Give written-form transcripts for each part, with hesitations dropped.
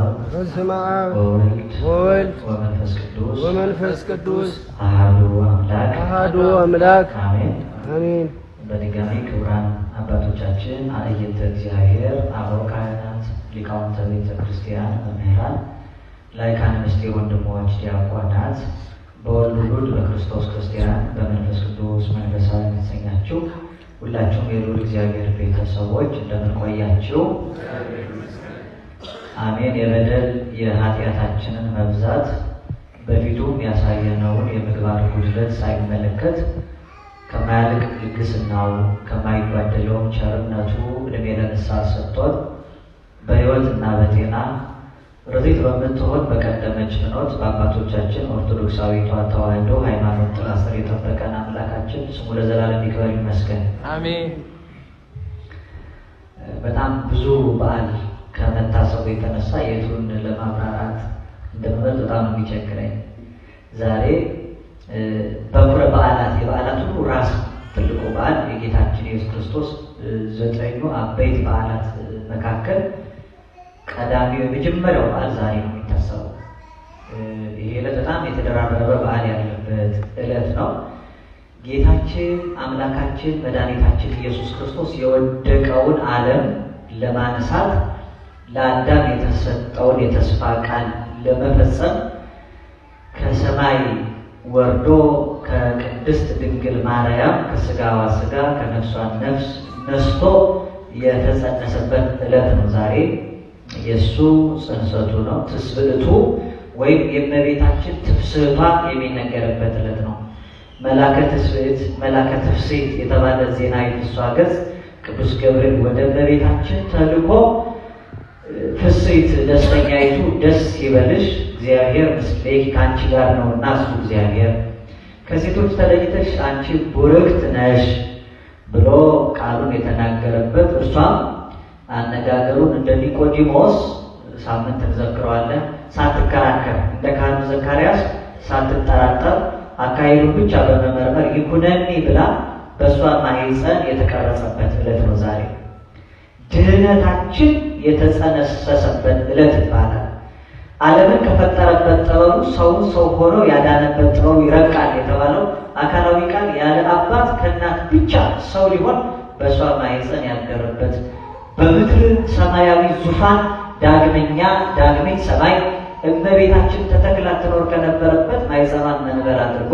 በስመ አብ ወወልድ ወመንፈስ ቅዱስ አሐዱ አምላክ አሜን። በድጋሚ ክቡራን አባቶቻችን አእይንተ እግዚአብሔር አበው ካህናት፣ ሊቃውንተ ቤተ ክርስቲያን፣ መምህራን፣ ላይካን ምስጢር ወንድሞች፣ ዲያቆናት፣ በወልድ ውሉድ በክርስቶስ ክርስቲያን በመንፈስ ቅዱስ መንፈሳዊ የተሰኛችሁ ሁላችሁም የልዑል እግዚአብሔር ቤተሰቦች እንደምን ቆያችሁ? አሜን። የበደል የኃጢአታችንን መብዛት በፊቱም ያሳየነውን የምግባር ጉድለት ሳይመለከት ከማያልቅ ልግስናው ከማይጓደለውም ቸርነቱ ዕድሜ ለንስሐ ሰጥቶን በሕይወትና በጤና ርዚት በምትሆን በቀደመች ፍኖት በአባቶቻችን ኦርቶዶክሳዊቷ ተዋሕዶ ሃይማኖት ጥላ ስር የጠበቀን አምላካችን ስሙ ለዘላለም ይክበር ይመስገን። አሜን። በጣም ብዙ በዓል ከመታሰቡ የተነሳ የቱን ለማብራራት እንደምመጥ በጣም የሚቸግረኝ ዛሬ በኩረ በዓላት የበዓላት ሁሉ ራስ ትልቁ በዓል የጌታችን ኢየሱስ ክርስቶስ 9 አበይት በዓላት መካከል ቀዳሚው የመጀመሪያው በዓል ዛሬ ነው የሚታሰበው። ይሄ ዕለት በጣም የተደራረበ በዓል ያለበት ዕለት ነው። ጌታችን አምላካችን መድኃኒታችን ኢየሱስ ክርስቶስ የወደቀውን ዓለም ለማንሳት ለአዳም የተሰጠውን የተስፋ ቃል ለመፈጸም ከሰማይ ወርዶ ከቅድስት ድንግል ማርያም ከስጋዋ ስጋ ከነፍሷ ነፍስ ነስቶ የተጸነሰበት ዕለት ነው ዛሬ። የእሱ ጽንሰቱ ነው። ትስብእቱ ወይም የእመቤታችን ትፍስህቷ የሚነገርበት ዕለት ነው። መላከ ትስብእት መላከ ትፍስሕት የተባለ ዜና የፍሷ ገጽ ቅዱስ ገብርኤል ወደ እመቤታችን ተልኮ ፍስሕት ደስተኛይቱ ደስ ይበልሽ እግዚአብሔር ምስሌኪ ከአንቺ ጋር ነውና እሱ እግዚአብሔር ከሴቶች ተለይተሽ አንቺ ቡርክት ነሽ ብሎ ቃሉን የተናገረበት እርሷም አነጋገሩን እንደ ኒቆዲሞስ ሳምንት እንዘክረዋለን ሳትከራከር እንደ ካህኑ ዘካርያስ ሳትጠራጠር አካሄዱን ብቻ በመመርመር ይኩነኒ ብላ በእሷ ማኅፀን የተቀረጸበት ዕለት ነው ዛሬ። ድህነታችን የተጸነሰሰበት ዕለት ይባላል። ዓለምን ከፈጠረበት ጥበቡ ሰውን ሰው ሆኖ ያዳነበት ጥበቡ ይረቃል የተባለው አካላዊ ቃል ያለ አባት ከእናት ብቻ ሰው ሊሆን በእሷ ማኅፀን ያደረበት በምድር ሰማያዊ ዙፋን ዳግመኛ ሰማይ እመቤታችን ተተክላ ትኖር ከነበረበት ማኅፀኗን መንበር አድርጎ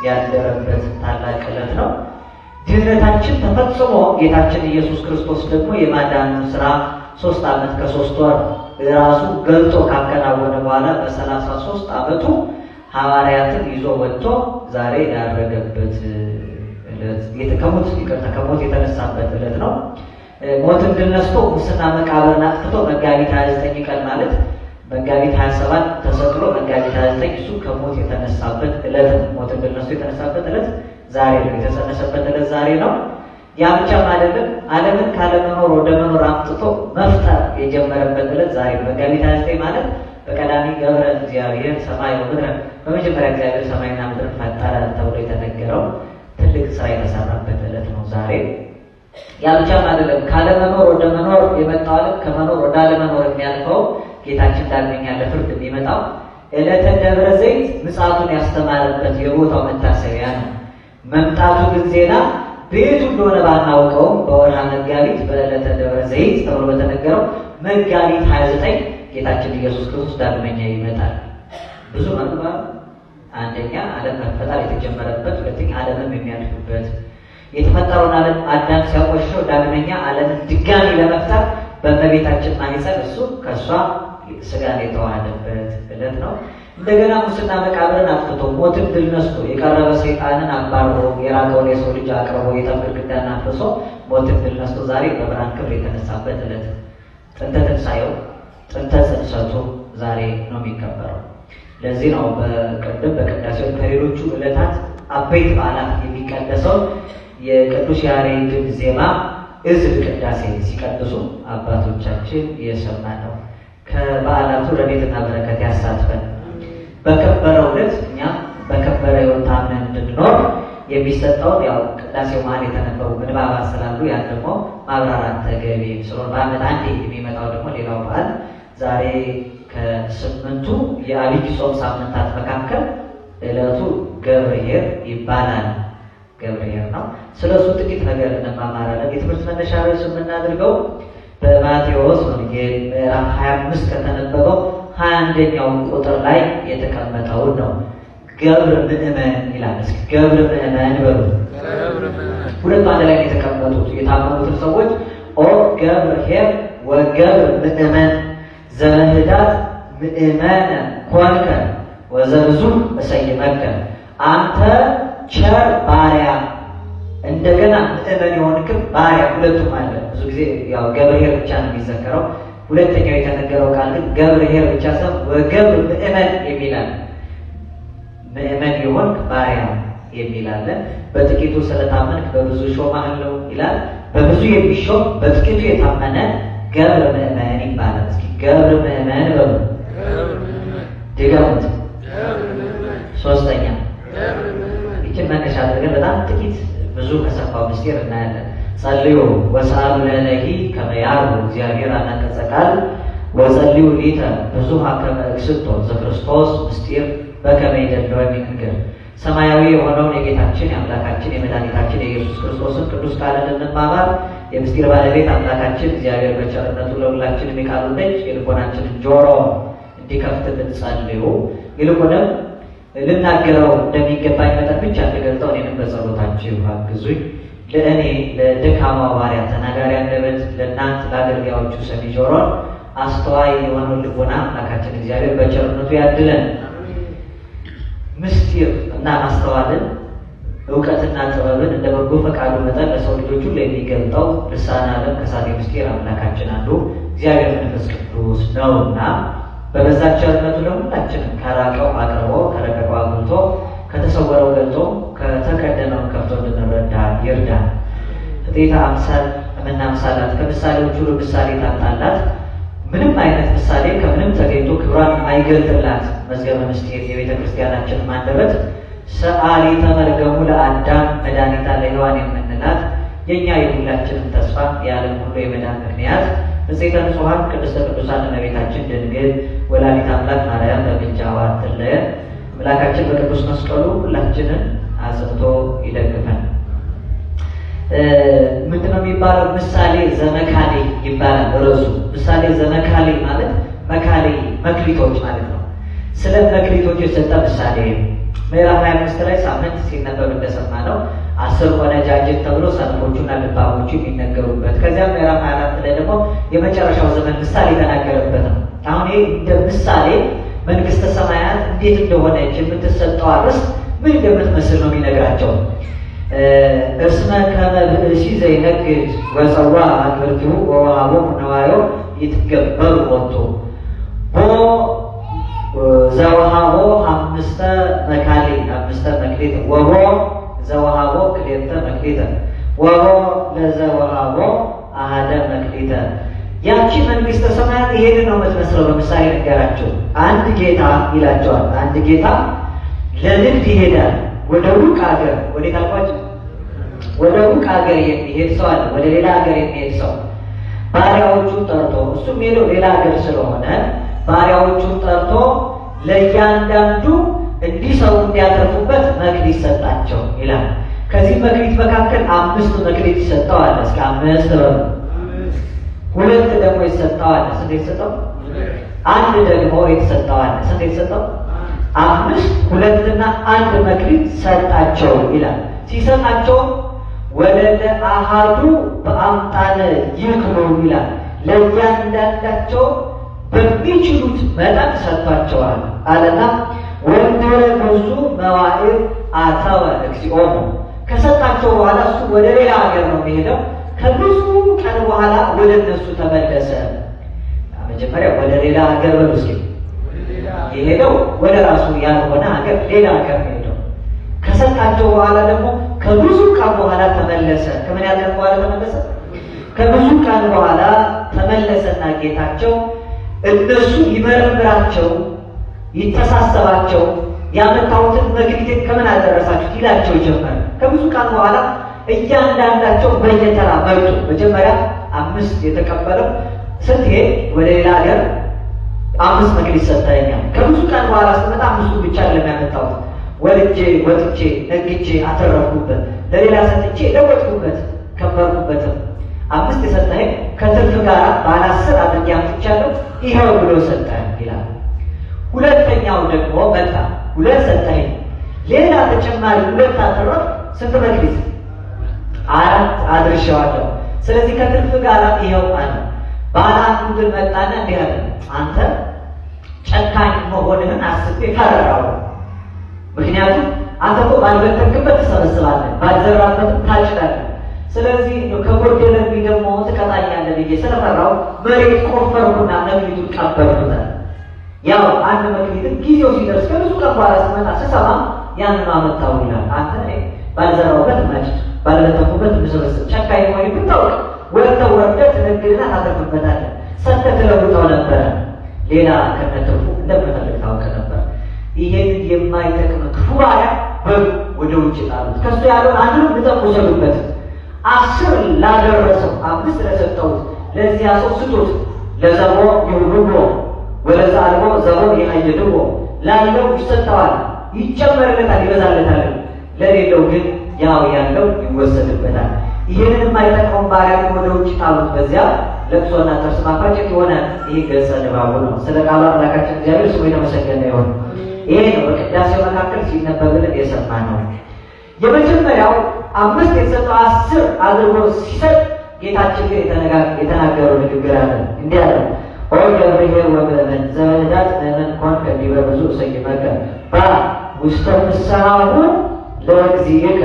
ያደረበት ታላቅ ዕለት ነው። ድህነታችን ተፈጽሞ ጌታችን ኢየሱስ ክርስቶስ ደግሞ የማዳኑን ሥራ 3 ዓመት ከ3 ወር ራሱ ገልጦ ካከናወነ በኋላ በ33 ዓመቱ ሐዋርያትን ይዞ ወጥቶ ዛሬ ያረገበት ዕለት ከሞት የተነሳበት ዕለት ነው። ሞትን ድል ነስቶ ሙስና መቃብርን አጥፍቶ መጋቢት 29 ቀን ማለት መጋቢት 27 ተሰቅሎ መጋቢት 29 እሱ ከሞት የተነሳበት ዕለት ነው። ሞትን ድል ነስቶ የተነሳበት ዕለት ዛሬ ነው። የተጸነሰበት ዕለት ዛሬ ነው። ያ ብቻም አይደለም፣ ዓለምን ካለመኖር ወደ መኖር አምጥቶ መፍጠር የጀመረበት ዕለት ዛሬ ነው። መጋቢት 29 ማለት በቀዳሚ ገብረ እግዚአብሔር ሰማይ ወምድረ በመጀመሪያ እግዚአብሔር ሰማይና ምድርን ፈጠረ ተብሎ የተነገረው ትልቅ ስራ የተሰራበት ዕለት ነው ዛሬ። ያ ብቻም አይደለም፣ ካለመኖር ወደ መኖር የመጣው ዓለም ከመኖር ወደ አለመኖር የሚያልፈው ጌታችን ዳግመኛ ለፍርድ የሚመጣው ዕለተ ደብረ ዘይት ምጽአቱን ያስተማረበት የቦታው መታሰቢያ ነው። መምጣቱ ግን ዜና ቤቱ እንደሆነ ባናውቀውም በወርሃ መጋቢት በዕለተ ደብረ ዘይት ተብሎ በተነገረው መጋቢት 29 ጌታችን ኢየሱስ ክርስቶስ ዳግመኛ ይመጣል። ብዙ መግባር፣ አንደኛ ዓለም መፈጠር የተጀመረበት፣ ሁለተኛ ዓለምም የሚያልፍበት የተፈጠረውን ዓለም አዳም ሲያቆሸው ዳግመኛ ዓለምን ድጋሚ ለመፍጠር በእመቤታችን ማኅፀን እሱ ከእሷ ስጋን የተዋሃደበት ዕለት ነው። እንደገና ሙስና መቃብርን አጥፍቶ ሞትን ድል ነስቶ የቀረበ ሰይጣንን አባርሮ የራቀውን የሰው ልጅ አቅርቦ የጠብ ግድግዳን አፍርሶ ሞትን ድል ነስቶ ዛሬ በብርሃን ክብር የተነሳበት ዕለት ጥንተ ትንሣኤው ጥንተ ጽንሰቱ ዛሬ ነው የሚከበረው። ለዚህ ነው በቅድም በቅዳሴው ከሌሎቹ ዕለታት አበይት በዓላት የሚቀደሰው የቅዱስ ያሬድን ዜማ እዝል ቅዳሴ ሲቀድሱ አባቶቻችን የሰማነው። ከበዓላቱ ረድኤትና በረከት ያሳትፈን። በከበረው ዕለት እኛ በከበረ ሕይወት ታምነን እንድንኖር የሚሰጠውን ያው ቅዳሴው መሀል የተነበቡ ምንባባት ስላሉ ያን ደግሞ ማብራራት ተገቢ ስለሆነ በዓመት አንዴ የሚመጣው ደግሞ ሌላው በዓል ዛሬ ከስምንቱ የአብይ ጾም ሳምንታት መካከል ዕለቱ ገብርኄር ይባላል። ገብርኄር ነው። ስለሱ ጥቂት ነገር እንማማራለን። የትምህርት መነሻ ርዕስ የምናደርገው በማቴዎስ ወንጌል ምዕራፍ 25 ከተነበበው 21ኛው ቁጥር ላይ የተቀመጠውን ነው። ገብር ምእመን ይላል። እስኪ ገብር ምእመን በሉ። ሁለቱ አንድ ላይ የተቀመጡት የታመኑትን ሰዎች ኦ ገብርኄር ወገብር ምእመን ዘመህዳት ምእመነ ኮንከ ወዘብዙሕ እሰይመከ፣ አንተ ቸር ባሪያ እንደገና ምእመን የሆንክም ባሪያ። ሁለቱም አለ። ብዙ ጊዜ ያው ገብርኄር ብቻ ነው የሚዘከረው። ሁለተኛው የተነገረው ቃል ግን ገብርኄር ብቻ ሳይሆን ወገብር ምእመን የሚላል። ምእመን የሆንክ ባሪያ የሚላለ። በጥቂቱ ስለታመንክ በብዙ ሾምሃለሁ ይላል። በብዙ የሚሾም በጥቂቱ የታመነ ገብር ምእመን ይባላል። እስኪ ገብር ምእመን በሉ። ድገሙት። ሶስተኛ ይችን መነሻ አድርገን በጣም ጥቂት ብዙ ከሰፋው ምስጢር እናያለን። ጸልዩ ወሰአሉ ለነሂ ከመ ያርቡ እግዚአብሔር አናቀጸ ቃል ወጸልዩ ሊተ ብዙኃ ከመ እክስቶ ዘክርስቶስ ምስጢር በከመ ይደልዎ የሚንገር። ሰማያዊ የሆነውን የጌታችን የአምላካችን የመድኃኒታችን የኢየሱስ ክርስቶስን ቅዱስ ቃልን እንማማር። የምስጢር ባለቤት አምላካችን እግዚአብሔር በቸርነቱ ለሁላችንም የቃሉን ደጅ የልቦናችንን ጆሮ እንዲከፍትልን ጸልዩ። ይልቁንም ልናገረው እንደሚገባኝ መጠን ብቻ እንድገልጠው እኔንም በጸሎታችሁ አግዙኝ። ለእኔ ለደካማ ባሪያ ተናጋሪ አንደበት፣ ለእናንት ለአገልጋዮቹ ሰሚ ጆሮን፣ አስተዋይ የሆነውን ልቦና አምላካችን እግዚአብሔር በቸርነቱ ያድለን። ምስጢር እና ማስተዋልን እውቀትና ጥበብን እንደ በጎ ፈቃዱ መጠን ለሰው ልጆች ሁሉ የሚገልጠው ልሳነ ዓለም ከሳቴ ምስጢር አምላካችን አንዱ እግዚአብሔር መንፈስ ቅዱስ ነውና በበዛ ቸርነቱ ለሁላችንም ከራቀው አቅርቦ ከረቀቀው አጉልቶ ከተሰወረው ገልጦ ከተቀደመው ከፍቶ እንድንረዳ ይርዳል። ፍጥረተ አምሳል እምናምሳላት ከምሳሌዎች ሁሉ ምሳሌ ታጣላት። ምንም አይነት ምሳሌ ከምንም ተገኝቶ ክብሯን የማይገልጥላት መዝገበ ምስጢር የቤተ ክርስቲያናችን አንደበት ሰአሊተ መርገሙ ለአዳም መድኃኒታ ለሔዋን የምንላት የእኛ የሁላችንም ተስፋ የዓለም ሁሉ የመዳን ምክንያት ንጽሕተ ንጹሐን ቅድስተ ቅዱሳን እመቤታችን ድንግል ወላዲተ አምላክ ማርያም በምልጃዋ አትለየን። አምላካችን በቅዱስ መስቀሉ ሁላችንን አጽንቶ ይደግፈን። ምንድነው የሚባለው? ምሳሌ ዘመካሌ ይባላል ርዕሱ። ምሳሌ ዘመካሌ ማለት መካሌ መክሊቶች ማለት ነው። ስለ መክሊቶች የሰጠ ምሳሌ ምዕራፍ 25 ላይ ሳምንት ሲነበብ እንደሰማነው 10 ቆነጃጅት ተብሎ ሰነፎቹና ልባሞቹ የሚነገሩበት፣ ከዚያ ምዕራፍ 24 ላይ ደግሞ የመጨረሻው ዘመን ምሳሌ የተናገረበት ነው። አሁን ይሄ እንደ ምሳሌ መንግስተ ሰማያት እንዴት እንደሆነች የምትሰጠው ርስት ምን እንደምትመስል ነው የሚነግራቸው። እስመ ከመ ብእሲ ዘይነግድ ወፀዋ አግብርቲሁ ወወሃቦሙ ነዋዮ ይትገበሩ ሞቱ ቦ ዘወሃቦ 5 መካሌ 5 መክሊት ወቦ ዘወሃቦ 2 መክሊት ወቦ ለዘወሃቦ 1 መክሊት። ያቺ መንግስተ ሰማያት ይሄንን ነው የምትመስለው። በምሳሌ ነገራቸው። አንድ ጌታ ይላቸዋል። አንድ ጌታ ለንግድ ይሄዳል ወደ ሩቅ ሀገር። ወዴት አልኳቸው? ወደ ሩቅ ሀገር የሚሄድ ሰው አለ። ወደ ሌላ ሀገር የሚሄድ ሰው ባሪያዎቹን ጠርቶ፣ እሱም ሄደው ሌላ ሀገር ስለሆነ ባሪያዎቹን ጠርቶ ለእያንዳንዱ እንዲሰሩ እንዲያተርፉበት መክሊት ሰጣቸው ይላል። ከዚህ መክሊት መካከል 5 መክሊት ይሰጠዋል። እስከ 5 በሉ። 2 ደግሞ ይሰጠዋል። ስንት የተሰጠው? 1 ደግሞ የተሰጠዋል። ስንት የተሰጠው? 5 2 እና 1 መክሊት ሰጣቸው ይላል። ሲሰጣቸው ወደ ለአሃዱ በአምጣነ ይክሉ ይላል። ለእያንዳንዳቸው በሚችሉት መጠን ሰጥቷቸዋል አለና ወንድረ ብዙ መዋዕል አተወ እግዚኦሙ። ከሰጣቸው በኋላ እሱ ወደ ሌላ ሀገር ነው የሚሄደው። ከብዙ ቀን በኋላ ወደ እነሱ ተመለሰ። መጀመሪያ ወደ ሌላ ሀገር በሉ እስኪ። የሄደው ወደ ራሱ ያልሆነ ሀገር ሌላ ሀገር ሄደው ከሰጣቸው በኋላ ደግሞ ከብዙ ቀን በኋላ ተመለሰ። ከምን ያለ በኋላ ተመለሰ? ከብዙ ቀን በኋላ ተመለሰና ጌታቸው እነሱ ይመረምራቸው፣ ይተሳሰባቸው፣ ያመጣሁትን መክሊቴን ከምን አልደረሳችሁት ይላቸው ጀመር። ከብዙ ቀን በኋላ እያንዳንዳቸው በየተራ መጡ። መጀመሪያ 5 የተቀበለው ስትሄድ ወደ ሌላ ሀገር 5 መክሊት ሰጠኸኛል። ከብዙ ቀን በኋላ ስትመጣ 5ቱን ብቻ ለሚያመጣው ወልጄ ወጥቼ ነግቼ አተረፍኩበት፣ ለሌላ ሰጥቼ ለወጥኩበት ከበርኩበትም 5 የሰጠኸኝ ከትርፍ ጋር ባለ 10 አድርጌ አምጥቻለሁ ይሄው ብሎ ሰጠኝ ይላል። ሁለተኛው ደግሞ መጣ 2 ሰጠኸኝ፣ ሌላ ተጨማሪ 2 አተረፍ። ስንት መክሊት? 4 አድርሼዋለሁ። ስለዚህ ከትርፍ ጋር ይሄው አለ። ባለ 1 ግን መጣና እንዲህ አለ፣ አንተ ጨካኝ መሆንህን አስቤ ፈራሁ። ምክንያቱም አንተ እኮ ባልበተንክበት ትሰበስባለህ፣ ባልዘራበት ታጭዳለህ። ስለዚህ ከጎደለብኝ ደግሞ ትቀጣኛለህ ብዬ ስለፈራሁ መሬት ቆፈርኩና መክሊቱን ቀበርኩታል። ያው አንድ መክሊትን ጊዜው ሲደርስ ከብዙ ቀን በኋላ ስመጣ ስሰማ ያንን አመጣው ይላል። አንተ ባልዘራሁበት ማጭድ፣ ባልበተንኩበት ምሰበስብ፣ ጨካኝ መሆኔን ብታውቅ ወርደህ ወርደህ ትነግድና ታተርፍበታለህ። ሰጥተህ ትለውጠው ነበረ፣ ሌላ ከነትርፉ እንደምፈልግ ታውቅ ነበር። ይሄንን የማይጠቅም ክፉ ባሪያ በሉ ወደ ውጭ ጣሉት። ከሱ ያለውን አንዱን ልጠቁ ሰሉበት። 10 ላደረሰው 5 ለሰጠሁት ለዚያ ሰው ስጡት። ለዘቦ ይሁንቦ ወለዛ አልቦ ዘቦ ይሐይድቦ፣ ላለው ይሰጠዋል ይጨመርለታል ይበዛለታል፣ ለሌለው ግን ያው ያለው ይወሰድበታል። ይሄንን የማይጠቅመውን ባሪያ ወደ ውጭ ጣሉት። በዚያ ለቅሶና ጥርስ ማፋጨት ይሆናል። ይሄ ገጸ ንባቡ ነው። ስለ ቃሉ አምላካችን እግዚአብሔር ስሙ የተመሰገነ ይሁን። ይሄ ነው በቅዳሴው መካከል ሲነበብልን የሰማነው። የመጀመሪያው 5 የተሰጠው 10 አድርጎ ሲሰጥ ጌታችን ግን የተናገረው ንግግር አለ። እንዲህ አለ፣ ኦ ገብርኄር ወምእመን ዘበህዳት ምእመን ኮንከ ዲበ ብዙ እሰይመከ ባ ውስተ ፍስሓሁ ለእግዚእከ፣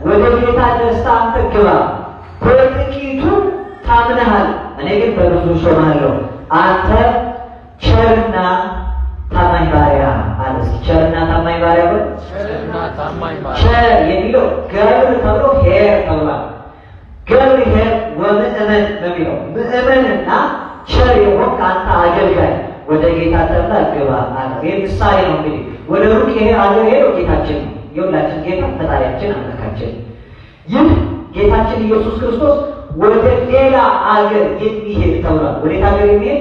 ወደ ጌታ ደስታ አንተ ግባ፣ በጥቂቱ ታምነሃል፣ እኔ ግን በብዙ ሾምሃለሁ። አንተ ቸርና ታማኝ ባሪያ አለ። ቸርና ታማኝ ባሪያ ነው። ቸርና ታማኝ ባሪያ ቸር የሚለው ገብር ተብሎ ኄር ተብሏል። ገብርኄር ወምእመን በሚለው ምእመንና ቸር የሆንክ አንተ አገልጋይ ወደ ጌታ ተብላ ግባ አለ። ይህ ምሳሌ ነው። እንግዲህ ወደ ሩቅ ይሄ አገር ሄደው ጌታችን ነው፣ የሁላችን ጌታ ፈጣሪያችን አምላካችን። ይህ ጌታችን ኢየሱስ ክርስቶስ ወደ ሌላ አገር የሚሄድ ተብሏል። ወዴት አገር የሚሄድ?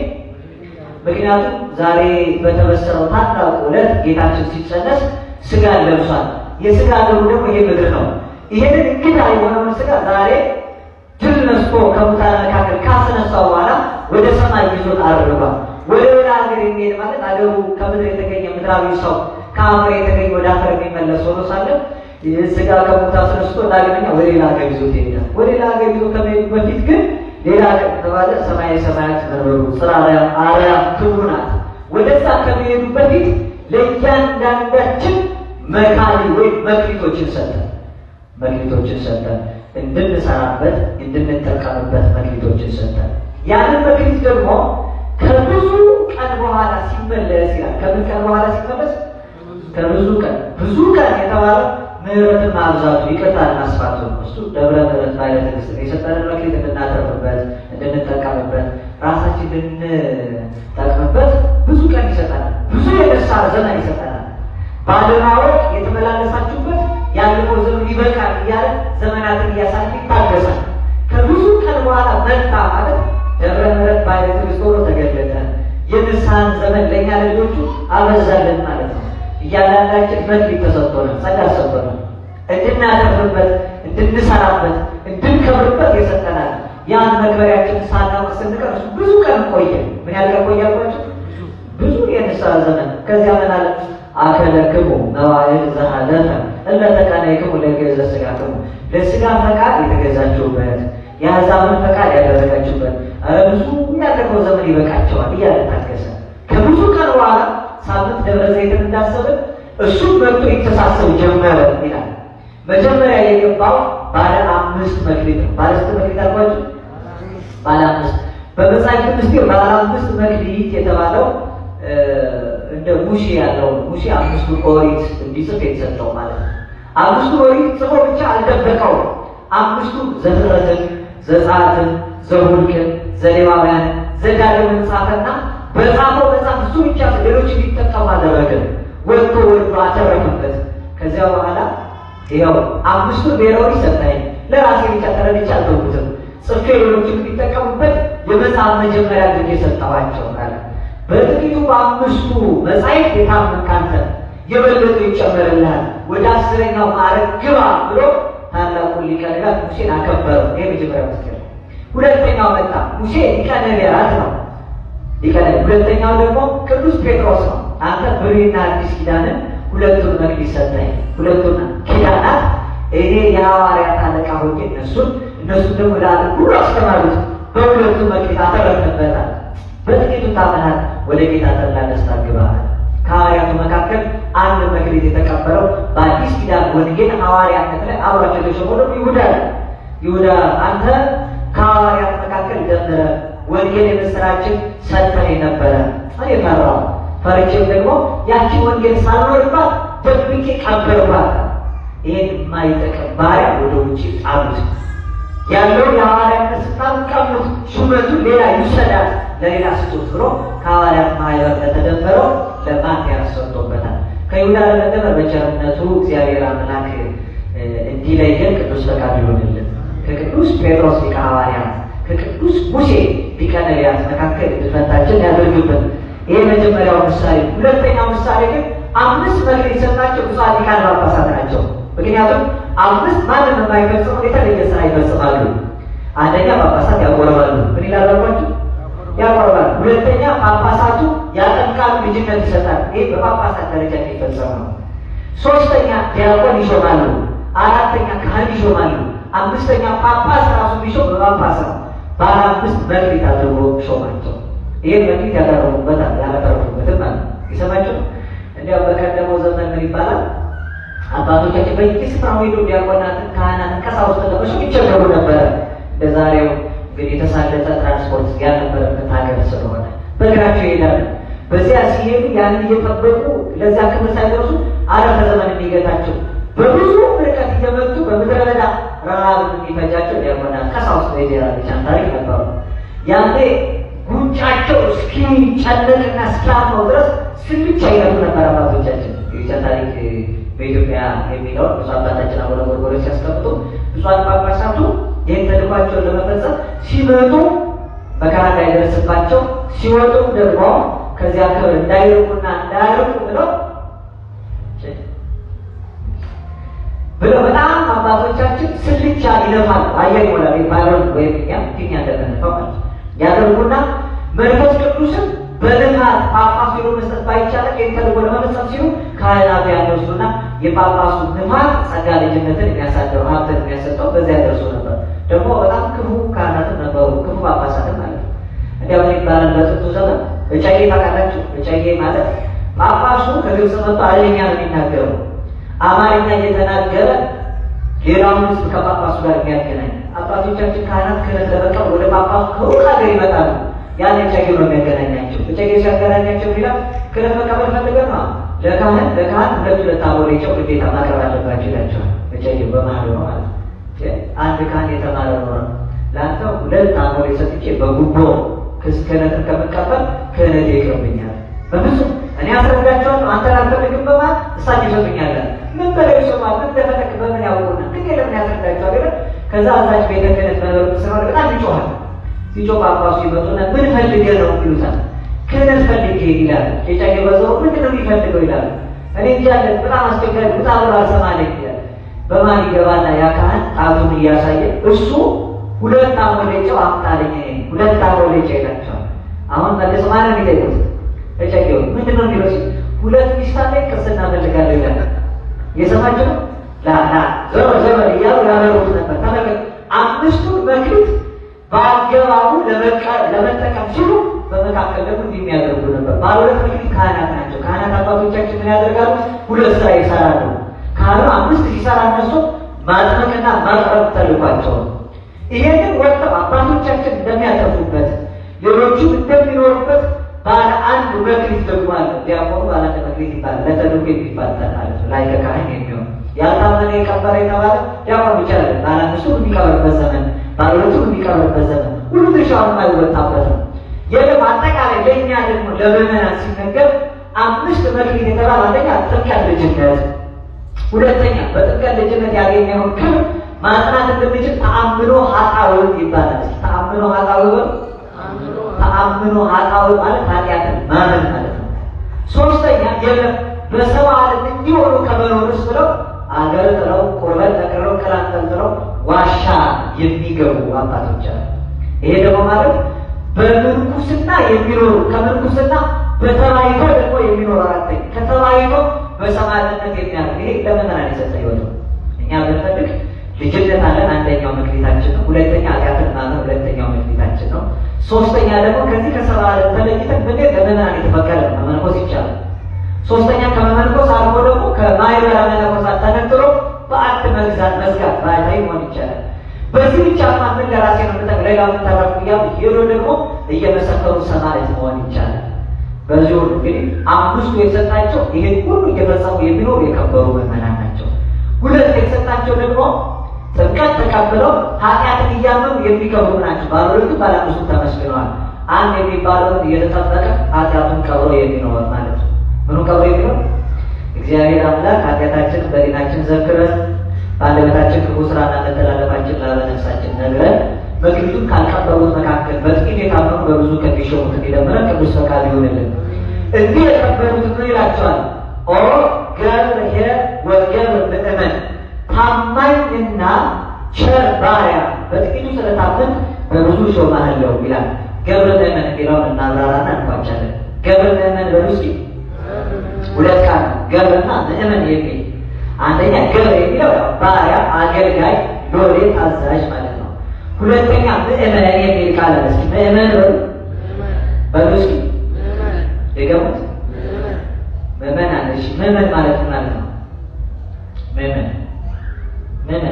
ምክንያቱም ዛሬ በተበሰረው ታላቁ ዕለት ጌታችን ሲጸነስ ስጋ ለብሷል። የስጋ አገሩ ደግሞ ይሄ ምድር ነው። ይሄንን እንግዳ የሆነውን ስጋ ዛሬ ድል ነስቶ ከሙታን መካከል ካስነሳው በኋላ ወደ ሰማይ ይዞት አርጓል። ወደ ሌላ ሀገር የሚሄድ ማለት አገሩ ከምድር የተገኘ ምድራዊ ሰው ከአፈር የተገኘ ወደ አፈር የሚመለስ ሆኖ ሳለ ይህ ስጋ ከሙታን ተነስቶ ዳግመኛ ወደ ሌላ ሀገር ይዞት ይሄዳል። ወደ ሌላ ሀገር ይዞ ከመሄዱ በፊት ግን ሌላ ሀገር ከተባለ ሰማየ ሰማያት መንበሩ ጽርሐ አርያም ክቡር ናት። ወደዛ ከመሄዱ በፊት ለእያንዳንዳችን መካሪ ወይም መክሊቶችን ሰጠን እንድንሰራበት እንድንጠቀምበት መክሊቶችን ሰጠን። ያንን መክሊት ደግሞ ከብዙ ቀን በኋላ ሲመለስ ይላል። ከምን ቀን በኋላ ሲመለስ? ከብዙ ቀን። ብዙ ቀን የተባለው ምሕረትን ማብዛቱ ይቅርታን ማስፋቱ እሱ ደብረ ምሕረት ባለ ትዕግስት የሰጠንን መክሊት እንድናተርፍበት እንድንጠቀምበት ራሳችን እንድንጠቅምበት ብዙ ቀን ይሰጠናል። ብዙ የደስታ ዘመን ይሰጠናል። ባለማወቅ የተመላለሳችሁበት ያለፈው ዘመን ይበቃል እያለ ዘመናትን እያሳለፈ ይታገሳል። ከብዙ ቀን በኋላ መጣ ማለት ደብረ ምሕረት ባለ ትዕግስት ሆኖ ተገለጠ። የንስሐን ዘመን ለእኛ ልጆቹ አበዛልን ማለት ነው። እያንዳንዳችን መክሊት ተሰጥቶናል፣ ጸጋ ተሰጥቶናል። እንድናተርፍበት፣ እንድንሰራበት፣ እንድንከብርበት የሰጠናል። ያን መክበሪያችን ሳናውቅ ስንቀር እሱ ብዙ ቀን ቆየ። ምን ያህል ቀን ቆየ አልኳችሁ? ብዙ የንስሐ ዘመን። ከዚያ ምን አለ? አከለክሙ መዋዕል ዘሃለፈ እለ ተቀናይክሙ ለገዛ ሥጋክሙ፣ ለሥጋ ፈቃድ የተገዛችሁበት የአሕዛብን ፈቃድ ያደረጋችሁበት ብዙ ያለፈው ዘመን ይበቃቸዋል እያለ ታገሰ። ከብዙ ቀን በኋላ ሳምንት ደብረ ዘይትን እንዳሰብን እሱም መጥቶ ይተሳሰብ ጀመረ ይላል። መጀመሪያ የገባው ባለ 5 መክሊት ነው። ባለ ስንት መክሊት አልኳችሁ? ባለ 5። በመጽሐፍ ምስጢር ባለ 5 መክሊት የተባለው እንደ ሙሴ ያለው ሙሴ 5ቱ ኦሪት እንዲጽፍ የተሰጠው ማለት ነው። 5ቱ ኦሪት ጽፎ ብቻ አልደበቀውም። 5ቱ ዘፍጥረትን፣ ዘጸአትን፣ ዘኍልቍን፣ ዘሌዋውያን፣ ዘዳግምን ጻፈና በጻፈው መጽሐፍ እሱ ብቻ ሌሎች እንዲጠቀሙ አደረገ። ወጥቶ አተረፈበት። ከዚያ በኋላ ይኸው 5ቱ ብሔራዊ ሰጠኝ፣ ለራሴ ብቻ ተረድቼ አልተውኩትም፣ ጽፌ ሌሎች እንዲጠቀሙበት የመጽሐፍ መጀመሪያ አድርጌ ሰጠኋቸው አለ። በጥቂቱ በአምስቱ መጻሕፍት የታመንክ አንተ የበለጠ ይጨመርልሃል፣ ወደ 10ኛው ማዕረግ ግባ ብሎ ታላቁ ሊቀ ነቢያት ሙሴን አከበረው። ይሄ መጀመሪያው ምስጢር። ሁለተኛው መጣ። ሙሴ ሊቀ ነቢያት ነው። ሊቀ ነቢያት። ሁለተኛው ደግሞ ቅዱስ ጴጥሮስ ነው። አንተ ብሉይና አዲስ ኪዳንን ሁለቱን መክሊት ሰጠኝ፣ ሁለቱን ኪዳናት እኔ የሐዋርያት አለቃ ሆኜ እነሱ ደግሞ ለዓለም ሁሉ አስተማሩት። በሁለቱ መክሊት አተረፍንበታል። በጥቂቱ ታመናል፣ ወደ ጌታ ተድላ ደስታ ግባሃል። ከሐዋርያቱ መካከል አንድ መክሊት የተቀበለው በአዲስ ኪዳን ወንጌል ሐዋርያነት ላይ አብሯቸው የተሾመው ይሁዳ ነው። ይሁዳ አንተ ከሐዋርያት መካከል ደምረ ወንጌል የምስራችን ሰጥተህ ነበረ። እኔ ፈርቼም ደግሞ ያቺን ወንጌል ሳልኖርባት ደብቄ ቀበርባት። ይሄን የማይጠቅም ባሪያ ወደ ውጭ ጣሉት። ያለው የሐዋርያነት ስልጣን ቀሙት። ሹመቱን ሌላ ይውሰዳል፣ ለሌላ ስጡት ብሎ ከሐዋርያት ማህበር ለተደመረው ለማትያስ ሰጥቶበታል። ከይሁዳ ለመደመር በቸርነቱ እግዚአብሔር አምላክ እንዲለየን ቅዱስ ፈቃዱ ይሆንልን። ከቅዱስ ጴጥሮስ ሊቀ ሐዋርያት ከቅዱስ ሙሴ ሊቀ ነቢያት መካከል ድፈታችን ያደርግብን። ይሄ መጀመሪያው ምሳሌ። ሁለተኛው ምሳሌ ግን 5 መክሊት የሰጣቸው ብፁዓን ሊቃነ ጳጳሳት ናቸው። ምክንያቱም 5 ማንም የማይፈጽሙ የተለየ ስራ ይፈጽማሉ። አንደኛ ጳጳሳት ያቆርባሉ። ምን ይላሉ? ያቆርባሉ። ሁለተኛ ጳጳሳቱ ያጠምቃሉ፣ ልጅነት ይሰጣል። ይሄ በጳጳሳት ደረጃ የሚፈጸም ነው። ሶስተኛ ዲያቆን ይሾማሉ። አራተኛ ካህን ይሾማሉ። አምስተኛ ጳጳስ ራሱ ቢሾም በጳጳስ ነው። ባለ 5 መክሊት አድርጎ ሾማቸው። ይሄን መክሊት ያቀረቡበታል፣ ያላቀረቡበትም ማለት ይሰማችሁ። እንዲያው በቀደመው ዘመን ምን ይባላል? አባቶቻችን በየስፍራው ሄደው ዲያቆናትን፣ ካህናትን፣ ቀሳውስትን ለመሾም ይቸገሩ ነበረ። እንደዛሬው እንግዲህ የተሳለጠ ትራንስፖርት ያልነበረበት ሀገር ስለሆነ በእግራቸው ይሄዳሉ። በዚያ ሲሄዱ ያን እየጠበቁ ለዚያ ክብር ሳይደርሱ አረፈ ዘመን የሚገታቸው በብዙ ርቀት እየመጡ በምድረ በዳ ረሃብ የሚፈጃቸው ዲያቆናት፣ ቀሳውስት በየራሳቸው ታሪክ ነበሩ። ያኔ ጉንጫቸው እስኪጨነቅና እስኪያመው ድረስ ስልቻ ይለቱ ነበር አባቶቻችን። የኢትዮጵያ ታሪክ በኢትዮጵያ የሚለውን ብዙ አባታችን አቡነ ጎርጎርዮስ ሲያስቀምጡ ብፁዓን ጳጳሳቱ ይህን ተልኳቸውን ለመፈጸም ሲመጡ መከራ እንዳይደርስባቸው፣ ሲወጡ ደግሞ ከዚያ ክብር እንዳይርቁና እንዳያርቁ ብለው በጣም አባቶቻችን ስልቻ ይለፋል። አየር ይሞላል ይባላል። ወይም እኛም ፊኛ እንደምንፈው ማለት ያደርጉና መንፈስ ቅዱስን በልማት ጳጳሱ ሄዶ መስጠት ባይቻልም ይህን ተልእኮ ለመፈጸም ሲሉ ካህናቱ ያደርሱና የጳጳሱ ልማት ጸጋ ልጅነትን የሚያሳድረው ሀብትን የሚያሰጠው በዚያ ያደርሱ ነበር። ደግሞ በጣም ክፉ ካህናትም ነበሩ፣ ክፉ ጳጳሳትም ማለት ነው። እንዲያ ምን ይባላል? በጥንቱ ዘመን እጨጌ ታውቃላችሁ? እጨጌ ማለት ጳጳሱ ከግብፅ መጥቶ አለኛ ነው የሚናገረው። አማርኛ እየተናገረ ሌላውን ሕዝብ ከጳጳሱ ጋር የሚያገናኝ አባቶቻችን ካህናት ክህነት ለመቀበል ወደ ጳጳሱ ከሩቅ ሀገር ይመጣሉ። ያን እጨጌ ነው የሚያገናኛቸው። እጨጌ ሲያገናኛቸው ይላል ክህነት መቀበል ፈልገን ነው ለካህን 2 አቦሌ ጨው ግዴታ ማቅረብ አለባቸው ይላቸዋል። እጨጌ በመሀል ነው ማለት አንድ ካህን የተማረ ነው ለአንተ 2 አቦሌ ሰጥቼ በጉቦ ክህነትን ከመቀበል ክህነት ይቅርብኛል። በፍጹም እኔ አስረዳቸዋለሁ፣ አንተን አልፈልግም በማለት እሳቸው ይሰጡኛል። ምን በለው ይሰማል። ምን ተፈለክ በምን ያውቁና ግን ለምን ያስረዳቸዋል ይላል። ከዛ አዛች ቤተ ክህነት በነበሩ ስለሆነ በጣም ይጮሃል። ሲጮህ ጳጳሱ ይመጡና ምን ፈልገህ ነው ይሉታል። ክህነት ፈልጌ ይላል። የጨጌ በዛው ምንድን ነው የሚፈልገው ይላል። እኔ እንጃለ በጣም አስቸጋሪ ውጣ ብሎ አልሰማለኝ ይላል። በማን ይገባና ያ ካህን ጣቱን እያሳየ እሱ 2 አቦሌ ጨው አምጣልኝ፣ 2 አቦሌ ጨው ይላቸዋል። አሁን መልስ ማለት የሚጠይቁት እጨጌው ምንድን ነው የሚለው? 2 ሚስት አለኝ ቅስና ፈልጋለሁ ይላል። የሰማችሁ ነው? ዘመን እያሉ ያበሩት ነበር። ተመልከቱ፣ 5ቱን መክሊት በአገባቡ ለመጠቀም ሲሉ በመካከል ደግሞ እንዲህ የሚያደርጉ ነበር። ባለ 2 መክሊት ካህናት ናቸው። ካህናት አባቶቻችን ምን ያደርጋሉ? 2 ስራ ይሰራሉ። ካህኑ 5 ሲሰራ እነሱ ማጥመቅና ማቅረብ ተልኳቸው። ይሄንን ወጥተው አባቶቻችን እንደሚያጠፉበት ሌሎቹ እንደሚኖሩበት ባለ 1 መክሊት ደግሞ አለ። ዲያቆኑ ባለ 1 መክሊት ይባላል። ለተልእኮ የሚባል ማለት ነው። ላይ ከካህን የሚሆን ያልታመነ የቀበረ የተባለ ዲያቆን ብቻ አይደለም። ባለ 5ቱ የሚቀበርበት ዘመን፣ ባለ 2ቱ የሚቀበርበት ዘመን ሁሉ ድርሻውን የማይወጣበት ነው። የለም አጠቃላይ ለእኛ ደግሞ ለምዕመናን ሲነገር 5 መክሊት የተባለ አንደኛ ጥምቀት ልጅነት፣ ሁለተኛ በጥምቀት ልጅነት ያገኘውን ክብር ማጽናት እንድንችል ተአምኖ ኃጣውእ ይባላል። ተአምኖ ኃጣውእ ተአምኖ ኃጣው ማለት ኃጢአትን ማመን ማለት ነው። ሶስተኛ የለም በሰው ዓለም እንዲሆኑ ከመኖርስ ብለው አገር ጥለው ቁርበት ተቀረው ከላንተልጥለው ዋሻ የሚገቡ አባቶች አሉ። ይሄ ደግሞ ማለት በምንኩስና የሚኖሩ ከምንኩስና በተባይቶ ደግሞ የሚኖሩ አራተኛ ከተባይቶ በሰማዕትነት የሚያርፍ ይሄ ለምዕመናን የሰጠ ሕይወት ነው። እኛ ብንፈልግ ልጅነት አለን፣ አንደኛው መክሊታችን ነው። ሁለተኛ ኃጢአትን ማመን ሁለተኛው መክሊታችን ነው። ሶስተኛ ደግሞ ከዚህ ከሰብአ ዓለም ተለይተን ብንሄድ ለምዕመናን የተፈቀደ ነው፣ መመንኮስ ይቻላል። ሶስተኛ ከመመንኮስ አልፎ ደግሞ ከማኅበረ መነኮሳት ተነጥሎ በአት መዝጋት ባህታዊ መሆን ይቻላል። በዚህ ብቻ ምን ለራሴ ነው ሌላውን ተረፉ እያሉ ሄዶ ደግሞ እየመሰከሩ ሰማዕት መሆን ይቻላል። በዚህ ሁሉ እንግዲህ አምስቱ የተሰጣቸው ይሄን ሁሉ እየፈጸሙ የሚኖሩ የከበሩ ምዕመናን ናቸው። ሁለት የተሰጣቸው ደግሞ ጥምቀት ተቀብለው ኃጢአትን እያመኑ የሚከብሩ ናቸው። ባለሁለቱ ባለአምስቱ ተመስግነዋል። አንድ የሚባለውን እየተጠበቀ ኃጢአቱን ቀብሮ የሚኖር ማለት ነው። ምኑ ቀብሮ የሚኖር? እግዚአብሔር አምላክ ኃጢአታችንን በዲናችን ዘክረን በአንደበታችን ክፉ ስራና መተላለፋችን ላበነፍሳችን ነግረን መክሊቱን ካልቀበሉት መካከል በጥቂት የታመኑ በብዙ ከሚሾሙት እንዲደምረን ቅዱስ ፈቃድ ይሆንልን። እንዲህ የከበሩት ምን ይላቸዋል? ኦ ገብርኄር ወገብር ምእመን፣ ታማኝና ቸር ባሪያ በጥቂቱ ስለታመንክ በብዙ ሾምሃለሁ ይላል። ገብረ ምእመን የሚለውን እናብራራና እንቋጫለን። ገብረ ምእመን በሉ እስኪ። ሁለት ቃል ገብርና ምእመን የሚል አንደኛ ገብር የሚለው ባሪያ፣ አገልጋይ፣ ሎሌ፣ ታዛዥ ማለት ነው። ሁለተኛ ምእመን የሚል ቃል አለ። እስኪ ምእመን በሉ እስኪ የገቡት ምእመን አለ። እሺ ምእመን ማለት ምን ማለት ነው? ምእመን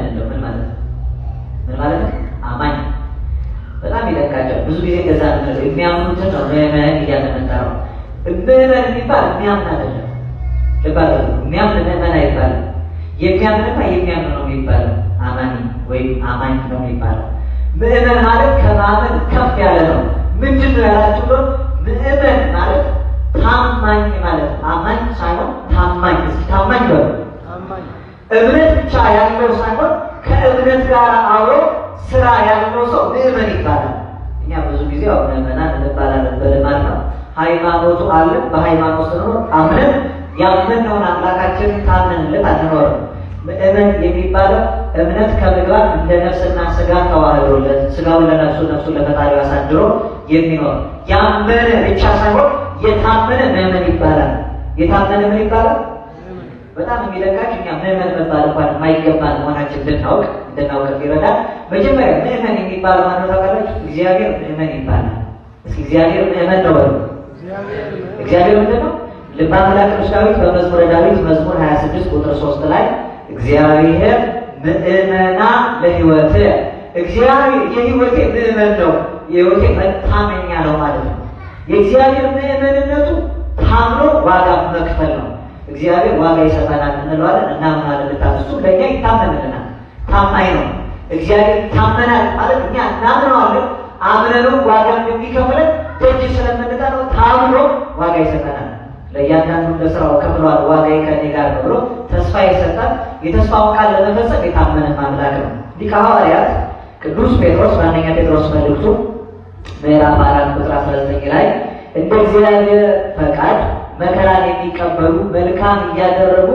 እንደው ምን ማለት ነው? ምን ማለት ነው? አማኝ። በጣም ይለቃቸው። ብዙ ጊዜ እንደዛ ነው የሚያምኑትን ነው ምእመን እያመነጠረው። ምእመን የሚባል የሚያምን አይደለም። ልባል የሚያምን ምእመን አይባልም። የሚያምንና የሚያምን ነው የሚባለው። አማኝ ወይም አማኝ ነው የሚባለው። ምእመን ማለት ከማመን ከፍ ያለ ነው። ምንድን ነው ያላችሁ ብሎ ምእመን ማለት ታማኝ ማለት ነው። አማኝ ሳይሆን ታማኝ። እስኪ ታማኝ በሉ። እምነት ብቻ ያለው ሳይሆን ከእምነት ጋር አብሮ ስራ ያለው ሰው ምእመን ይባላል። እኛ ብዙ ጊዜ ምእመናን እንባላለን በልማድ ነው። ሃይማኖቱ አለ። በሃይማኖት ስንኖር አምነን ያመነውን አምላካችንን ታምነንለት አንኖርም። ምእመን የሚባለው እምነት ከምግባር እንደ ነፍስና ስጋ ተዋህዶለት ስጋውን ለነፍሱ ነፍሱን ለፈጣሪው አሳድሮ የሚኖር ያመነ ብቻ ሳይሆን የታመነ ምእመን ይባላል። የታመነ ምን ይባላል? በጣም የሚለቃችሁ እኛ ምእመን መባል እንኳን የማይገባን መሆናችን እንድናውቅ ይረዳል። መጀመሪያ ምእመን የሚባለው ማነው ታውቃላችሁ? እግዚአብሔር ምእመን ይባላል። እስኪ እግዚአብሔር ምእመን ነው በሉ። እግዚአብሔር ምንድን ነው? ልበ አምላክ ቅዱስ ዳዊት በመዝሙረ ዳዊት መዝሙር 26 ቁጥር 3 ላይ እግዚአብሔር ምእመና ለሕይወት፣ እግዚአብሔር የሕይወቴ ምእመን ነው፣ የሕይወቴ መታመኛ ነው ማለት ነው። የእግዚአብሔር ምእመንነቱ ታምኖ ዋጋ መክፈል ነው። እግዚአብሔር ዋጋ ይሰጠናል እንለዋለን፣ እናምናለን። ልታስሱ ለእኛ ይታመንልናል፣ ታማኝ ነው። እግዚአብሔር ይታመናል ማለት እኛ እናምነዋለን፣ አምነነው ዋጋ እንደሚከፍለን ደጅ ስለምንጠራው ታምኖ ዋጋ ይሰጠናል። ለእያንዳንዱ ለስራው ከፍሏል፣ ዋጋዬ ከእኔ ጋር ነው ብሎ ተስፋ ይሰጣል። የተስፋውን ቃል ለመፈጸም የታመነ አምላክ ነው። ሊቀ ሐዋርያት ቅዱስ ጴጥሮስ በአንደኛ ጴጥሮስ መልእክቱ ምዕራፍ 4 ቁጥር 19 ላይ እንደ እግዚአብሔር ፈቃድ መከራን የሚቀበሉ መልካም እያደረጉ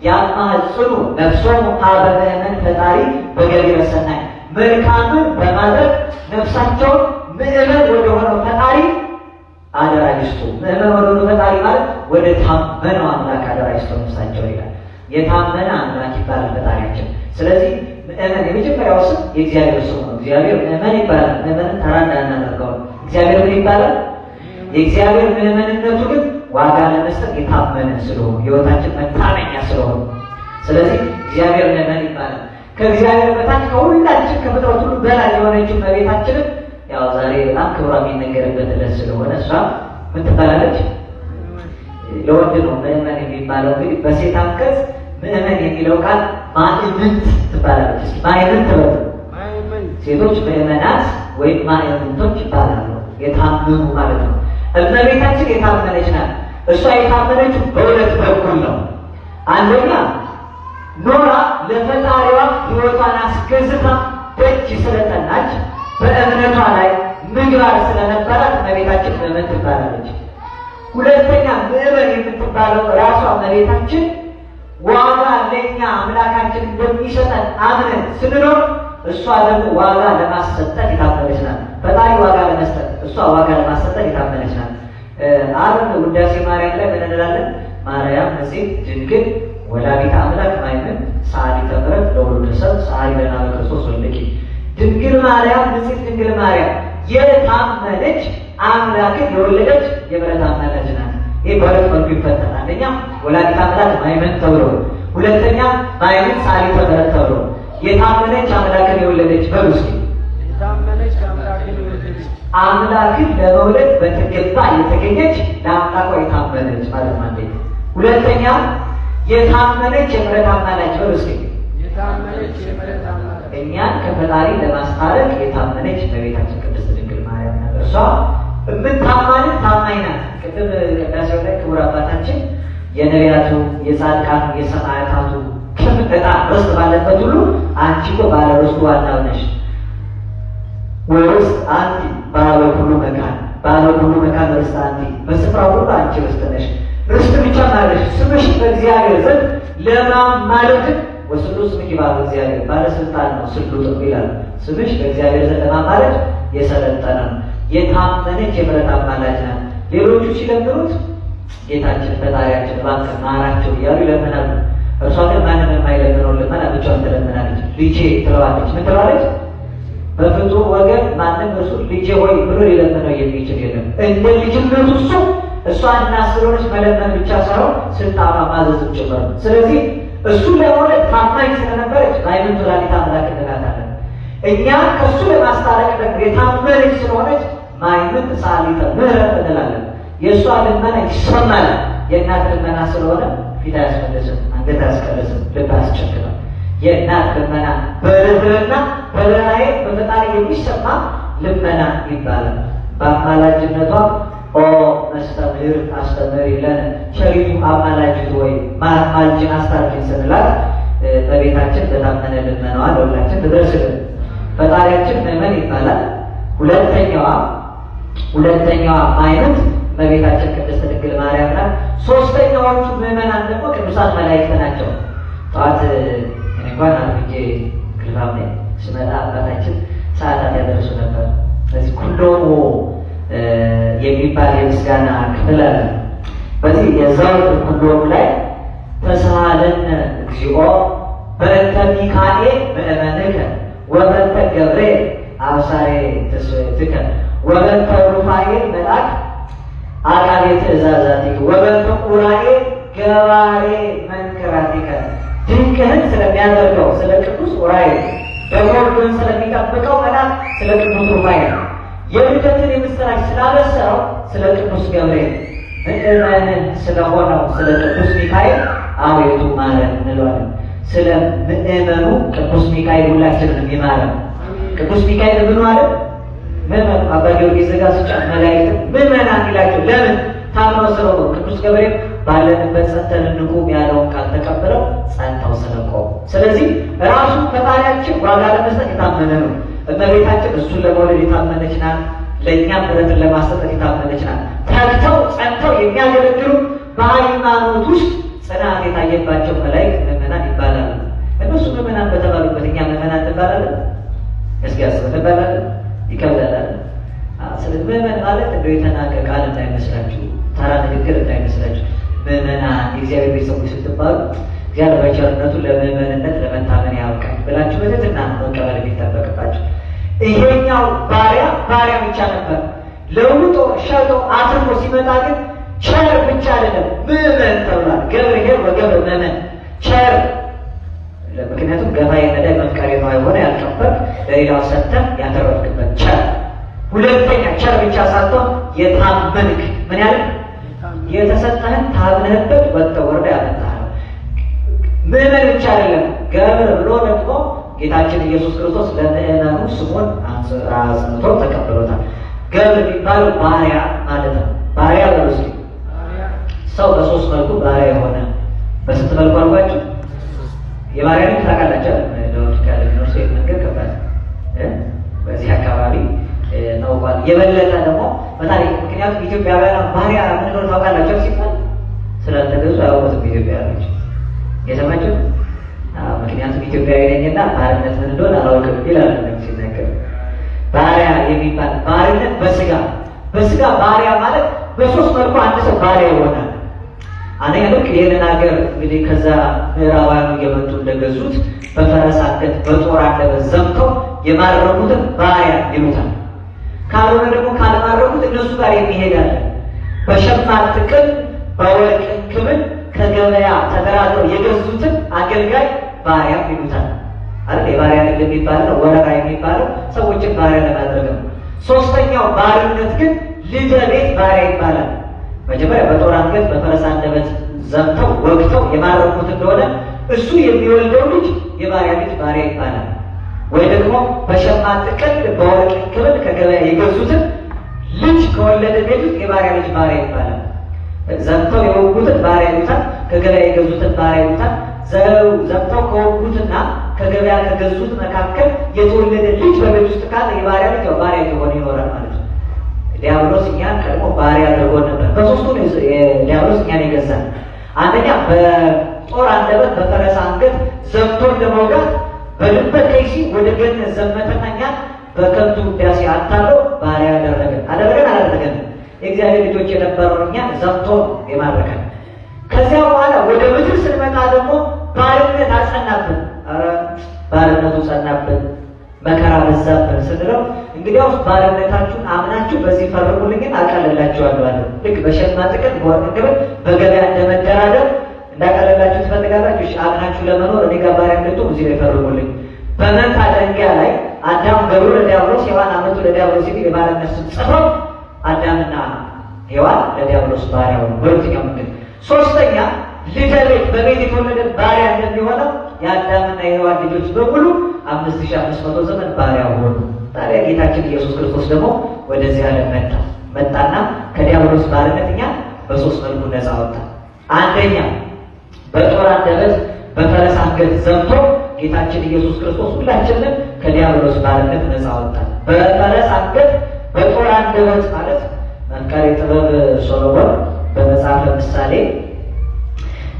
ያማጽኑ ነፍሶሙ ኀበ ምእመን ፈጣሪ በገቢረ ሰናይ፣ መልካምን በማድረግ ነፍሳቸውን ምእመን ወደሆነው ፈጣሪ አደራ ይስጡ። ምእመን ወደሆነው ፈጣሪ ማለት ወደ ታመነው አምላክ አደራ ይስጡ ነፍሳቸው ይላል። የታመነ አምላክ ይባላል ፈጣሪያችን። ስለዚህ ምእመን የመጀመሪያው ስም የእግዚአብሔር ስም ነው። እግዚአብሔር ምእመን ይባላል። ምእመንን ተራ እንዳናደርገው እግዚአብሔር ምን ይባላል? የእግዚአብሔር ምእመንነቱ ግን ዋጋ ለመስጠት የታመነ ስለሆነ ሕይወታችን መታመኛ ስለሆነ፣ ስለዚህ እግዚአብሔር ምእመን ይባላል። ከእግዚአብሔር በታች ከሁላችን ከፍጥረት ሁሉ በላይ የሆነችው እመቤታችንን ያው ዛሬ በጣም ክብሯ የሚነገርበት ዕለት ስለሆነ እሷ ምን ትባላለች? ለወንድ ነው ምእመን የሚባለው። እንግዲህ በሴት አንቀጽ ምእመን የሚለው ቃል ማእምንት ትባላለች። እስኪ ማእምንት በሉ። ሴቶች ምእመናት ወይም ማእምንቶች ይባላሉ። የታመኑ ማለት ነው። እመቤታችን የታመነች ናት። እሷ የታመነችው በሁለት በኩል ነው። አንደኛ ኖራ ለፈጣሪዋ ሕይወቷን አስገዝታ ደጅ ስለጠናች በእምነቷ ላይ ምግባር ስለነበራት እመቤታችን ምእመን ትባላለች። ሁለተኛ ምእመን የምትባለው ራሷ እመቤታችን ዋጋ ለኛ አምላካችን እንደሚሰጠን አምነን ስንኖር እሷ ደግሞ ዋጋ ለማሰጠት የታመነች ናት። ፈጣሪ ዋጋ ለመስጠት እሷ ዋጋ ለማሰጠት የታመነች ናት። አሁን ውዳሴ ማርያም ላይ ምን እንላለን? ማርያም ንጽሕት ድንግል ወላዲተ አምላክ ማይምን ሰዓሊተ ምሕረት ለወልደ ሰብ ሰዓሊ ለነ በክርስቶስ ወልደኪ። ድንግል ማርያም ንጽሕት ድንግል ማርያም የታመነች አምላክን የወለደች የምሕረት አምላክ ናት። ይህ በሁለት መልኩ ይፈታል። አንደኛ ወላዲተ አምላክ ማይምን ተብሎ፣ ሁለተኛ ማይምን ሰዓሊተ ምሕረት ተብሎ። የታመነች አምላክን የወለደች በሉስ የታመነች አምላክን የወለደች አምላክን ለመውለድ በተገባ የተገኘች ለአምላኳ የታመነች ማለት ነው። ሁለተኛ የታመነች የምሕረት አምላክ በሉስ የታመነች የምሕረት አምላክ እኛን ከፈጣሪ ለማስታረቅ የታመነች በቤታችን ቅድስት ድንግል ማርያም ናት። እርሷ የምታማልድ ታማኝ ናት። ቅድም ቅዳሴው ላይ ክቡር አባታችን የነቢያቱ የጻድቃኑ የሰማዕታቱ ክፍል በጣም ርስት ባለበት ሁሉ አንቺ እኮ ባለ ርስቱ ዋናው ነሽ። ወርስት አንቲ ባለ ሁሉ መካን፣ ባለ ሁሉ መካን ርስት አንቲ፣ በስፍራው ሁሉ አንቺ ርስት ነሽ። ርስት ብቻ ማለሽ ስምሽ በእግዚአብሔር ዘንድ ለማማለድ ወስሉስ ምኪባል እግዚአብሔር ባለስልጣን ነው ስሉጥ ይላል። ስምሽ በእግዚአብሔር ዘንድ ለማማለድ የሰለጠነ ነው። የታመነች የምሕረት አማላጅ ናት። ሌሎቹ ሲለምኑት ጌታችን ፈጣሪያችን እባክህ ማራቸው እያሉ ይለምናሉ። እርሷ ግን ማንም የማይለምነው ልመና ብቻዋን ትለምናለች። ልጄ ትለዋለች። ምን ትለዋለች? በፍጡር ወገን ማንም እርሱ ልጄ ሆይ ብሎ ሊለምነው የሚችል የለም። እንደ ልጅነቱ እሱ እሷን እናስሎች መለመን ብቻ ሳይሆን ስልጣኗ ማዘዝም ጭምር። ስለዚህ እሱ ለመውለድ ታማኝ ስለነበረች ማይምን ወላዲተ አምላክ እንላታለን። እኛ ከእሱ ለማስታረቅ ደግሞ የታመነች ስለሆነች ማይምን ሰዓሊተ ምሕረት እንላለን። የእሷ ልመና ይሰማል። የእናት ልመና ስለሆነ ፊት አያስመልስም፣ አንገት አያስቀልስም፣ ልብ አያስቸግርም። የእናት ልመና በርህራሄና በርህራሄ በፈጣሪ የሚሰማ ልመና ይባላል። በአማላጅነቷ ኦ መስተምህር አስተምህሪ ለነ ቸሪቱ አማላጅቱ ወይ ማልጅን አስታርቂን ስንላት በቤታችን በታመነ ልመናዋ ለሁላችን ትድረስልን። ፈጣሪያችን ምእመን ይባላል። ሁለተኛዋ አይነት በቤታችን ቅድስት ድንግል ማርያም ናት። ሶስተኛዎቹ ምእመናን ደግሞ ቅዱሳን መላእክት ናቸው። ጠዋት እንኳን አርፍጄ ክልፋም ላይ ስመጣ አባታችን ሰዓታት ያደርሱ ነበር። ስለዚህ ኩሎሙ የሚባል የምስጋና ክፍል አለ። በዚህ የዘወትር ኩሎሙ ላይ ተሳሃለነ እግዚኦ በእንተ ሚካኤል ምእመንከ ወበእንተ ገብርኤል አብሳሬ ትስብእትከ ወበእንተ ሩፋኤል መልአክ አቃቤ ትእዛዛቲከ ወበእንተ ኡራኤል ገባሬ መንክራቲከ። ድንቅህን ስለሚያደርገው ስለ ቅዱስ ኡራኤል፣ ደግሞ ግን ስለሚጠብቀው መልአክ ስለ ቅዱስ ሩፋኤል፣ የልደትን የምስራች ስላበሰረው ስለ ቅዱስ ገብርኤል፣ ምእመንን ስለሆነው ስለ ቅዱስ ሚካኤል አቤቱ ማረን እንለዋለን። ስለ ምእመኑ ቅዱስ ሚካኤል ሁላችንን ይማረን። ቅዱስ ሚካኤል ምን ማለት? ምእመኑ አባ ጊዮርጊስ ዘጋስጫ መላእክት ምእመናን ይላቸው። ለምን? ታምነው ስለቆሙ። ቅዱስ ገብርኤል ባለንበት ጸንተን እንቁም ያለውን ቃል ተቀብለው ጸንተው ስለቆሙ። ስለዚህ ራሱ ፈጣሪያችን ዋጋ ለመስጠት የታመነ ነው። እመቤታችን እሱን ለመውለድ የታመነች ናት። ለእኛም ምሕረትን ለማሰጠት የታመነች ናት። ተግተው ጸንተው የሚያገለግሉ በሃይማኖት ውስጥ ጽናት የታየባቸው መላእክት ምእመናን ይባላሉ። እነሱ ምእመናን በተባሉበት እኛ ምእመናን እንባላለን። እስኪ አስበን እንባላለን። ይከብዳል። ስለዚህ ምእመን ማለት እንደው የተናቀ ቃል እንዳይመስላችሁ፣ ተራ ንግግር እንዳይመስላችሁ። ምእመናን የእግዚአብሔር ቤተሰቦች ስትባሉ እግዚአብሔር በቸርነቱ ለምእመንነት ለመታመን ያውቃል ብላችሁ በትህትና መቀበል የሚጠበቅባችሁ። ይሄኛው ባሪያ ብቻ ነበር። ለውጦ ሸጦ አትርፎ ሲመጣ ግን ቸር ብቻ አይደለም ምእመን ተብሏል። ገብርኄር ወገብረ ምእመን ቸር። ምክንያቱም ገባዬ ነዳይ መፍቀሬ ነው የሆነ ያልቀበል ለሌላው ሰጥተህ ያተረፍክበት ቸር። ሁለተኛ ቸር ብቻ ሳትሆን የታመንክ ምን ያለ የተሰጠህን ታምነህበት ወጥተህ ወርደህ ያመጣኸው ምእመን ብቻ አይደለም። ገብር ብሎ ደግሞ ጌታችን ኢየሱስ ክርስቶስ ለምእመኑ ስሙን አጽንቶ ተቀብሎታል። ገብር የሚባለው ባሪያ ማለት ነው። ባሪያ በሩስ ሰው በሶስት መልኩ ባሪያ የሆነ በስንት መልኩ አልኳቸው? የባሪያ ልጅ ታውቃላችሁ? ለወድቃ ለሚኖር ሰው መንገድ ከባድ በዚህ አካባቢ ነው ታውቋል። የበለጠ ደግሞ በታሪክ ምክንያቱም ኢትዮጵያውያን ባሪያ ምን እንደሆነ ታውቃላችሁ ሲባል ስላልተገዙ አያውቁትም ኢትዮጵያውያኖች። የሰማችሁ? ምክንያቱም ኢትዮጵያዊ ነኝና ባርነት ምን እንደሆነ አላውቅም ይላል ሲናገር። ባሪያ የሚባል ባርነት በስጋ ባሪያ ማለት በሶስት መልኩ አንድ ሰው ባሪያ ይሆናል። አንደኛ ልክ ይህንን ሀገር እንግዲህ ከዛ ምዕራባውያኑ እየመጡ እንደገዙት በፈረስ አንገት በጦር አንደበት ዘምተው የማረኩትን ባሪያ ይሉታል። ካልሆነ ደግሞ ካልማረኩት እነሱ ጋር የሚሄዳል በሸማ ጥቅል በወርቅ እንክብል ከገበያ ተደራድረው የገዙትን አገልጋይ ባሪያ ይሉታል አይደል? የባሪያ ንግድ የሚባለው ወረራ የሚባለው ሰዎችን ባሪያ ለማድረግ ነው። ሶስተኛው ባርነት ግን ልደ ቤት ባሪያ ይባላል። መጀመሪያ በጦር አንገት በፈረስ አንደበት ዘምተው ወግተው የማረኩት እንደሆነ እሱ የሚወልደው ልጅ የባሪያ ልጅ ባሪያ ይባላል። ወይ ደግሞ በሸማ ጥቅል በወርቅ እንክብል ከገበያ የገዙትን ልጅ ከወለደ ቤት ውስጥ የባሪያ ልጅ ባሪያ ይባላል። ዘምተው የወጉትን ባሪያ ይሉታል፣ ከገበያ የገዙትን ባሪያ ይሉታል። ዘምተው ከወጉትና ከገበያ ከገዙት መካከል የተወለደ ልጅ በቤት ውስጥ ካለ የባሪያ ልጅ ባሪያ ሊሆን ይኖራል ማለት ነው። ዲያብሎስ እኛን ቀድሞ ባሪያ አድርጎ ነበር። በሶስቱ ዲያብሎስ እኛን ይገዛል። አንደኛ በጦር አንደበት በፈረስ አንገት ዘምቶን ለመውጋት በልበ ከይሲ ወደ ገነት ዘመተና እኛን በከንቱ ውዳሴ አታለው ባሪያ አደረገን። የእግዚአብሔር ልጆች የነበረው እኛን ዘምቶ የማረከን። ከዚያ በኋላ ወደ ምድር ስንመጣ ደግሞ ባርነት አጸናብን። ባርነቱ ጸናብን፣ መከራ በዛብን ስንለው እንግዲያውስ ባርነታችሁን አምናችሁ በዚህ ፈርሙልኝን አቀለላችኋለሁ አለ። ልክ በሸማ ጥቅል በወርቅ እንክብል በገበያ እንደመደራደር እንዳቀለላችሁ ትፈልጋላችሁ? እሺ አምናችሁ ለመኖር እኔ ጋር ባሪያ እንድትሆኑ እዚህ ላይ ፈርሙልኝ። በመንታ ደንጊያ ላይ አዳም ገብሩ ለዲያብሎስ ሔዋን አመቱ ለዲያብሎስ ሲል የባርነት ስም ጽፈው አዳምና ሔዋን ለዲያብሎስ ባሪያ ሆኑ። በሁለተኛው መንገድ ሶስተኛ ልደ ቤት በቤት የተወለደ ባሪያ እንደሚሆነው የአዳምና የሔዋን ልጆች በሙሉ 5500 ዘመን ባሪያ ሆኑ። ታዲያ ጌታችን ኢየሱስ ክርስቶስ ደግሞ ወደዚህ ዓለም መጣና ከዲያብሎስ ባርነት እኛ በሶስት መልኩ ነፃ ወጣ። አንደኛ በጦር አንደበት በፈረስ አንገት ዘምቶ ጌታችን ኢየሱስ ክርስቶስ ሁላችንን ከዲያብሎስ ባርነት ነፃ ወጣ። በፈረስ አንገት በጦር አንደበት ማለት መፍቀሬ ጥበብ ሶሎሞን በመጽሐፈ ምሳሌ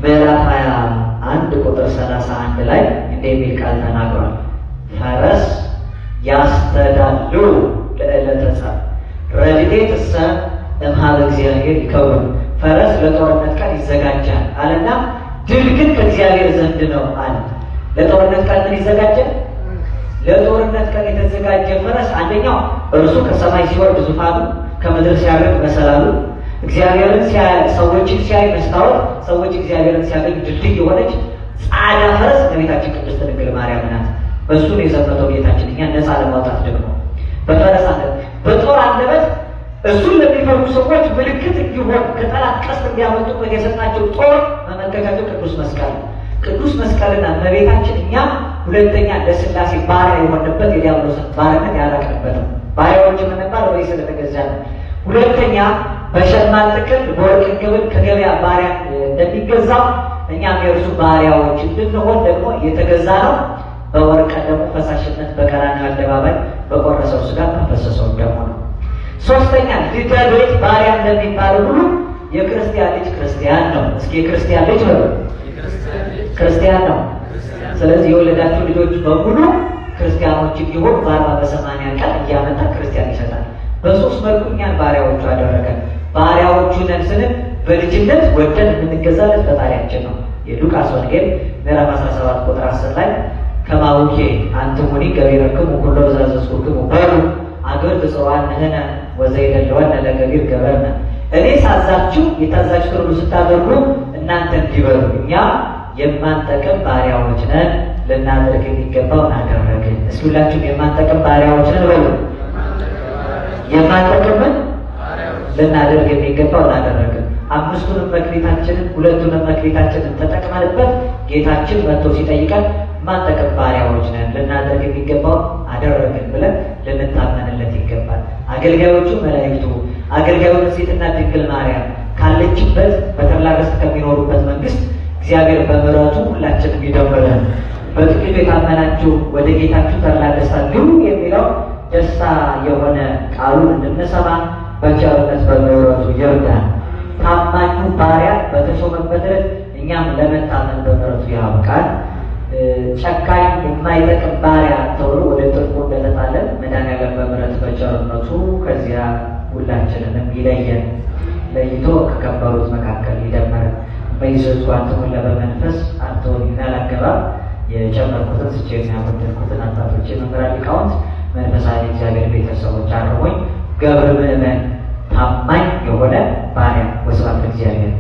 ምዕራፍ 21 ቁጥር 31 ላይ እንደሚል ቃል ተናግሯል። ፈረስ ያስተዳሉ ለዕለተ ጸብ ረድኤት እሰ እምኀበ እግዚአብሔር ይከውን። ፈረስ ለጦርነት ቀን ይዘጋጃል አለና ድል ግን ከእግዚአብሔር ዘንድ ነው አለ። ለጦርነት ቀን ምን ይዘጋጃል? ለጦርነት ቀን የተዘጋጀ ፈረስ አንደኛው እርሱ ከሰማይ ሲወርድ ዙፋኑ፣ ከምድር ሲያርግ መሰላሉ፣ እግዚአብሔርን ሰዎችን ሲያይ መስታወት፣ ሰዎች እግዚአብሔርን ሲያገኝ ድልድይ የሆነች ጻዕዳ ፈረስ እመቤታችን ቅድስት ድንግል ማርያም ናት። በእሱ ነው የዘመተው ጌታችን እኛን ነፃ ለማውጣት ደግሞ በፈረስ አንደበት በጦር አንደበት እሱን ለሚፈሩ ሰዎች ምልክት እንዲሆን ከጠላት ቀስት እንዲያመጡበት የሰጣቸው ጦር መመልከቻቸው ቅዱስ መስቀል ነው። ቅዱስ መስቀልና እመቤታችን እኛ ሁለተኛ ለሥላሴ ባሪያ የሆንበት የዲያብሎስን ባርነት ያራቅንበት ነው። ባሪያዎች የምንባል ወይ ስለተገዛን። ሁለተኛ በሸማ ጥቅል በወርቅ እንክብል ከገበያ ባሪያ እንደሚገዛው እኛም የእርሱ ባሪያዎች እንድንሆን ደግሞ የተገዛ ነው። በወርቀ ደግሞ ፈሳሽነት በቀራንዮ አደባባይ በቆረሰው ሥጋ በፈሰሰው ደሙ ነው። ሶስተኛ ልደ ቤት ባሪያ እንደሚባለው ሁሉ የክርስቲያን ልጅ ክርስቲያን ነው። እስኪ የክርስቲያን ልጅ ነው ክርስቲያን ነው። ስለዚህ የወለዳችሁ ልጆች በሙሉ ክርስቲያኖች እንዲሆኑ በ40 በ80 ቀን እያመጣ ክርስቲያን ይሰጣል። በሶስት መልኩ እኛን ባሪያዎቹ አደረገን። ባሪያዎቹ ነን ስንል በልጅነት ወደን የምንገዛለት ፈጣሪያችን ነው። የሉቃስ ወንጌል ምዕራፍ 17 ቁጥር 10 ላይ ከማውኬ አንትሙኒ ገቢረክሙ ኩሎ ዘዘዝኩክሙ በሉ አገር ብፅዋን ነህነ ወዘይደለወነ ለገቢር ገበርነ። እኔ ሳዛችሁ የታዛችሁትን ሁሉ ስታደርጉ እናንተ እንዲበሉ እኛ የማንጠቅም ባሪያዎች ነን፣ ልናደርግ የሚገባው እናደረግን። እስኪ ሁላችሁም የማንጠቅም ባሪያዎች ነን በሉ። የማንጠቅምን ልናደርግ የሚገባው እናደረግን። አምስቱንም መክሊታችንን ሁለቱንም መክሊታችንን ተጠቅመንበት ጌታችን መጥቶ ሲጠይቀን ማንጠቅም ባሪያዎች ነን፣ ልናደርግ የሚገባው አደረግን ብለን ልንታመንለት ይገባል። አገልጋዮቹ መላእክቱ፣ አገልጋዩ ንጽሕትና ድንግል ማርያም ካለችበት በተድላ ደስታ ከሚኖሩበት መንግስት እግዚአብሔር በምሕረቱ ሁላችንም ይደምረን። በጥቂቱ የታመናችሁ ወደ ጌታችሁ ተድላ ደስታ ግቡ የሚለው ደስታ የሆነ ቃሉን እንድንሰማ በቸርነት በምሕረቱ ይርዳን። ታማኙ ባሪያ በተሾመበት እኛም ለመታመን በምሕረቱ ያብቃን። ጨካኝ የማይጠቅም ባሪያ ተብሎ ወደ ጥልቁ እንደተጣለን መድኃኔዓለም በምሕረት በቸርነቱ ከዚያ ሁላችንንም ይለየን፣ ለይቶ ከከበሩት መካከል ይደመረን። በይዘቱ አንተሙላ በመንፈስ አንተውን ያላገባብ የጨመርኩትን ስቼ የሚያጎደልኩትን አባቶቼ መምህራን ሊቃውንት መንፈሳዊ እግዚአብሔር ቤተሰቦች አርሞኝ ገብረ ምእመን ታማኝ የሆነ ባሪያ ወስብሐት ለእግዚአብሔር።